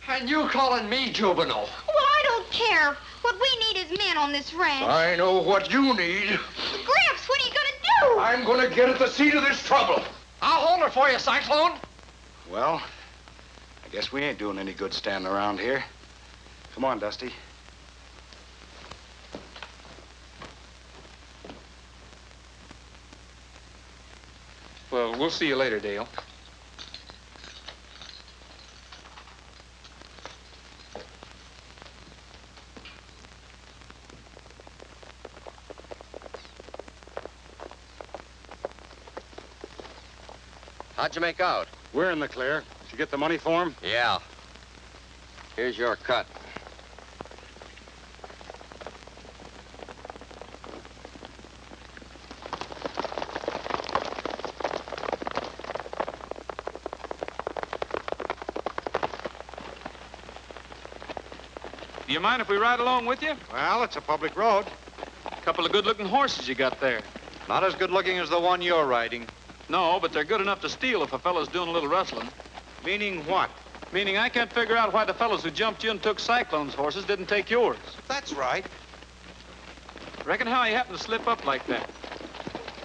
And you calling me juvenile? Well, I don't care. What we need is men on this ranch. I know what you need. Gramps, what are you gonna do? I'm gonna get at the seat of this trouble. I'll hold her for you, Cyclone. Well, I guess we ain't doing any good standing around here. Come on, Dusty. Well, we'll see you later, Dale. How'd you make out? We're in the clear. Did you get the money for him? Yeah. Here's your cut. Do you mind if we ride along with you? Well, it's a public road. Couple of good-looking horses you got there. Not as good looking as the one you're riding. No, but they're good enough to steal if a fellow's doing a little rustling. Meaning what? Meaning I can't figure out why the fellows who jumped you and took Cyclone's horses didn't take yours. That's right. Reckon how he happened to slip up like that?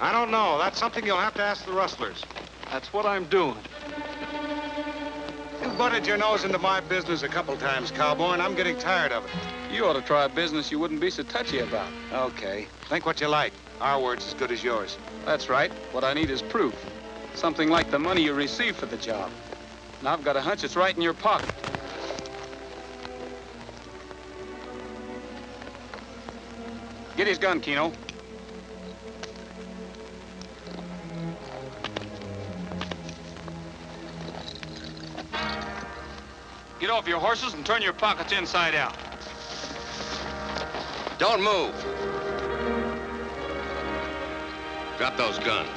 I don't know. That's something you'll have to ask the rustlers. That's what I'm doing. You butted your nose into my business a couple times, cowboy, and I'm getting tired of it. You ought to try a business you wouldn't be so touchy about. Okay. Think what you like. Our word's as good as yours. That's right. What I need is proof. Something like the money you received for the job. And I've got a hunch it's right in your pocket. Get his gun, Keno. Get off your horses and turn your pockets inside out. Don't move. Drop those guns.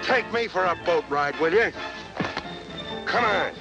Take me for a boat ride, will you? Come on.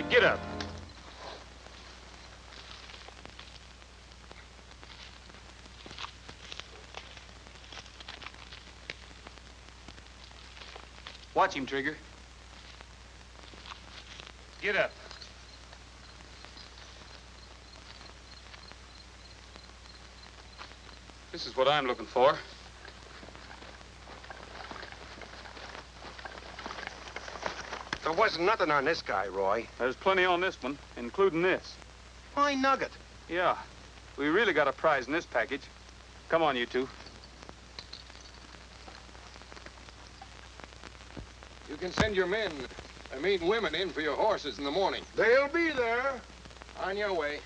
Get up. Watch him, Trigger. Get up. This is what I'm looking for. There wasn't nothing on this guy, Roy. There's plenty on this one, including this. My nugget. Yeah. We really got a prize in this package. Come on, you two. You can send your men, women in for your horses in the morning. They'll be there. On your way.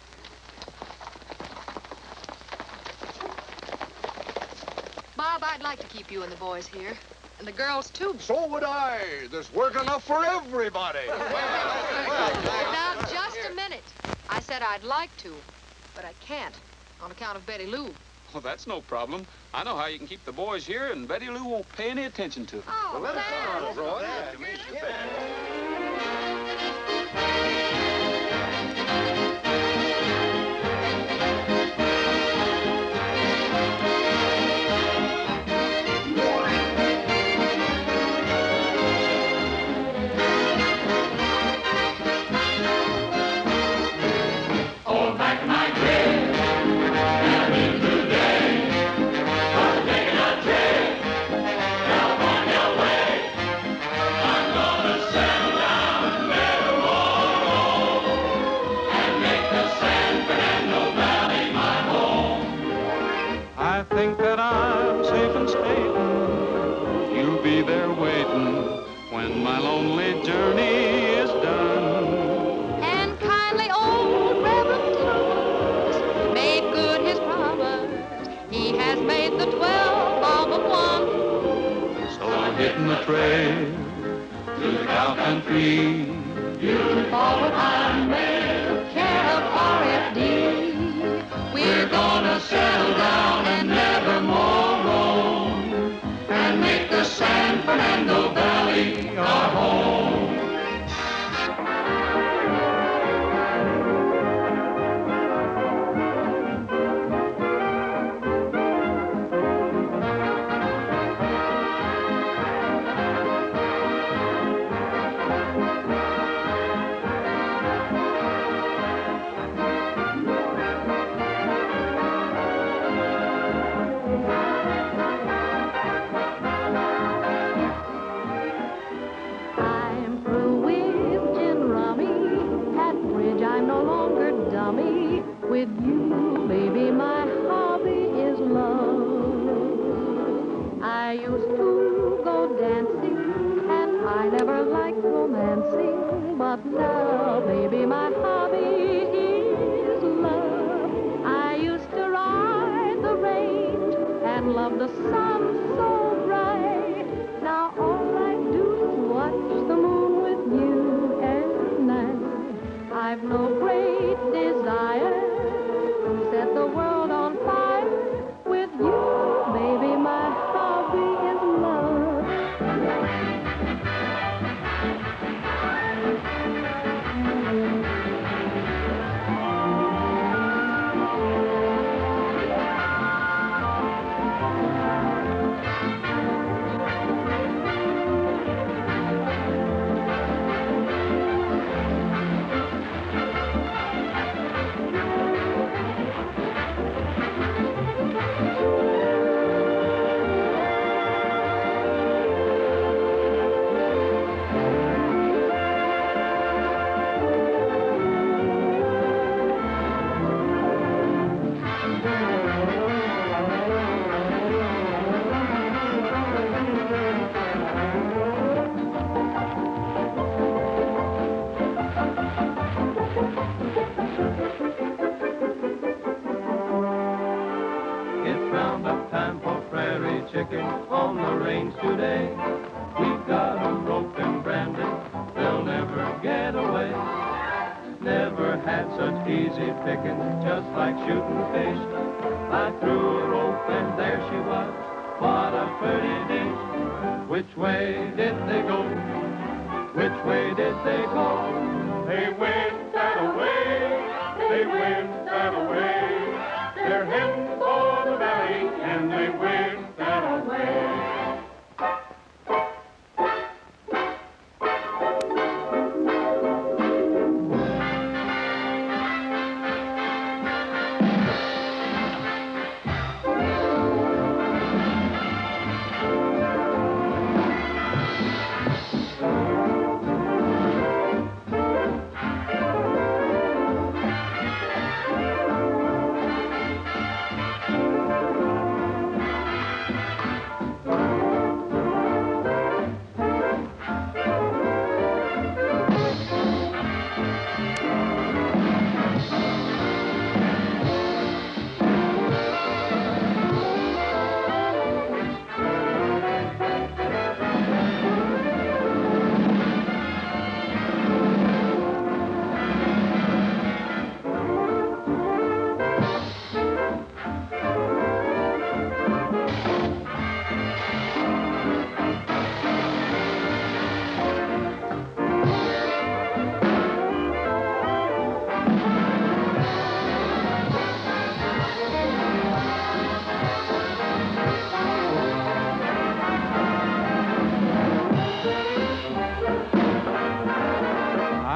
Bob, I'd like to keep you and the boys here. And the girls, too. So would I. There's work enough for everybody. Now, just a minute. I said I'd like to, but I can't on account of Betty Lou. Well, that's no problem. I know how you can keep the boys here, and Betty Lou won't pay any attention to them. Oh, Let us in, Roy. Nice to meet you, Ben. I think that I'm safe and stable. You'll be there waiting when my lonely journey is done. And kindly old Reverend Thomas made good his promise. He has made the 12 all but one. So hitting the trail to the cow country. You forward I'm mail, care of RFD. We're gonna settle down and never more roam, and make the San Fernando Valley our home. I'm through with gin rummy. At bridge I'm no longer dummy. With you, baby, my hobby is love. I used to go dancing, and I never liked romancing. But now, baby, my hobby is love. I used to ride the range and love the sun so bright. Now all I do is watch the moon with you at night. I've no great desire to set the world on fire. With you, baby, my hobby is love. It's roundup time for prairie chicken on the range today. We've got 'em roped and branded, they'll never get away. Never had such easy picking, just like shooting fish. I threw a rope and there she was, what a pretty dish. Which way did they go? Which way did they go? They went that away, they went that away. They're heading for the valley, and they went that away.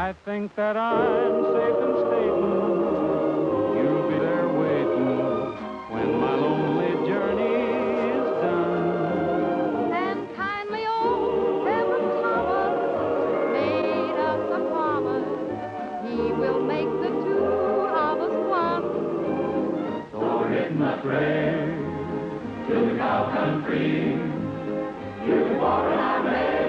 I think that I'm safe in stating you'll be there waiting when my lonely journey is done. And kindly old Reverend Thomas made us a promise. He will make the two of us one. So we're hitting the trail to the cow country. You walk and I may.